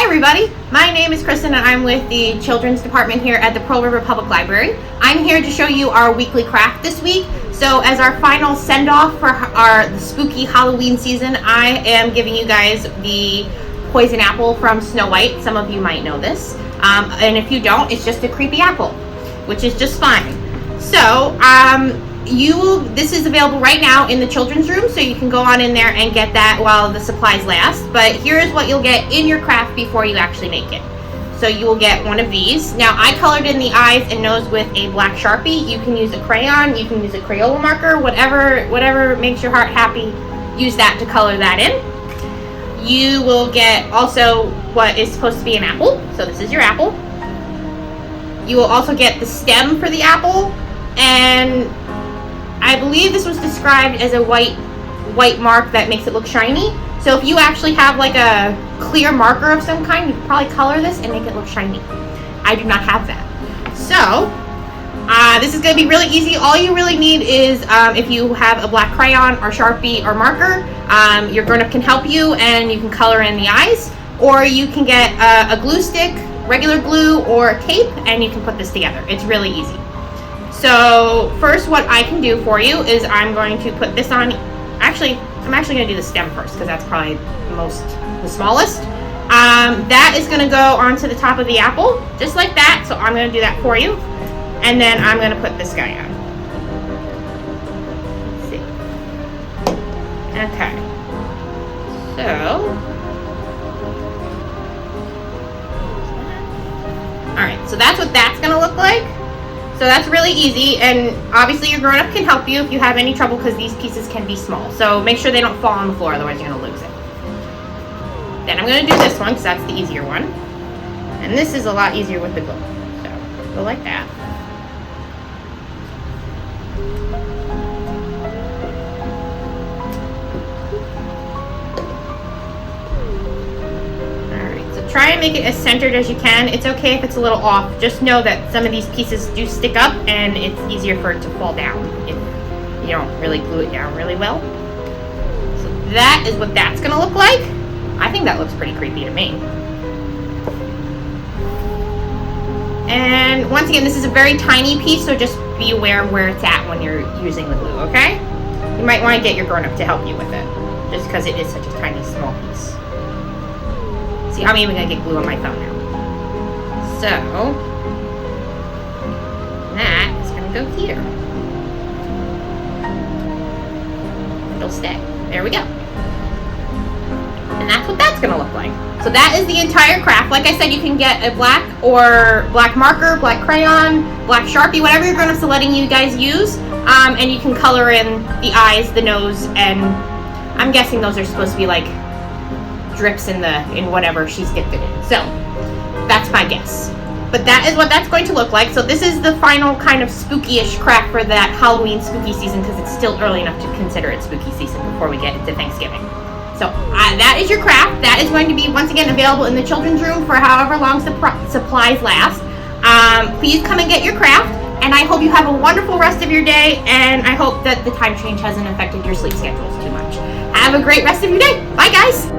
everybody, my name is Kristen and I'm with the Children's Department here at the Pearl River Public Library. I'm here to show you our weekly craft this week. So as our final send-off for the spooky Halloween season, I am giving you guys the poison apple from Snow White. Some of you might know this. And if you don't, it's just a creepy apple, which is just fine. So, this is available right now in the children's room, so you can go on in there and get that while the supplies last. But here's what you'll get in your craft before you actually make it. So you will get one of these. Now, I colored in the eyes and nose with a black Sharpie. You can use a crayon, you can use a Crayola marker, whatever makes your heart happy, use that to color that in. You will get also what is supposed to be an apple. So this is your apple. You will also get the stem for the apple, and I believe this was described as a white mark that makes it look shiny. So if you actually have like a clear marker of some kind, you could probably color this and make it look shiny. I do not have that. So this is going to be really easy. All you really need is if you have a black crayon or Sharpie or marker, your grown-up can help you and you can color in the eyes. Or you can get a glue stick, regular glue, or tape, and you can put this together. It's really easy. So first, what I can do for you is I'm going to put this on. I'm actually going to do the stem first because that's probably the smallest. That is going to go onto the top of the apple, just like that. So I'm going to do that for you, and then I'm going to put this guy on. Let's see. Okay. So, all right. So that's what that's going to look like. So that's really easy, and obviously your grown-up can help you if you have any trouble because these pieces can be small. So make sure they don't fall on the floor, otherwise you're going to lose it. Then I'm going to do this one because that's the easier one. And this is a lot easier with the glue. So go like that. Try and make it as centered as you can. It's okay if it's a little off. Just know that some of these pieces do stick up and it's easier for it to fall down if you don't really glue it down really well. So that is what that's going to look like. I think that looks pretty creepy to me. And once again, this is a very tiny piece, so just be aware of where it's at when you're using the glue, okay? You might want to get your grown-up to help you with it, just because it is such a tiny, small piece. See, I'm even going to get glue on my thumb now. So, that is going to go here. It'll stay. There we go. And that's what that's going to look like. So that is the entire craft. Like I said, you can get a black marker, black crayon, black Sharpie, whatever your grown-ups are letting you guys use. And you can color in the eyes, the nose, and I'm guessing those are supposed to be like drips in whatever she's dipped it in. So that's my guess. But that is what that's going to look like. So this is the final kind of spooky-ish craft for that Halloween spooky season because it's still early enough to consider it spooky season before we get into Thanksgiving. So that is your craft. That is going to be once again available in the children's room for however long supplies last. Please come and get your craft, and I hope you have a wonderful rest of your day, and I hope that the time change hasn't affected your sleep schedules too much. Have a great rest of your day. Bye, guys.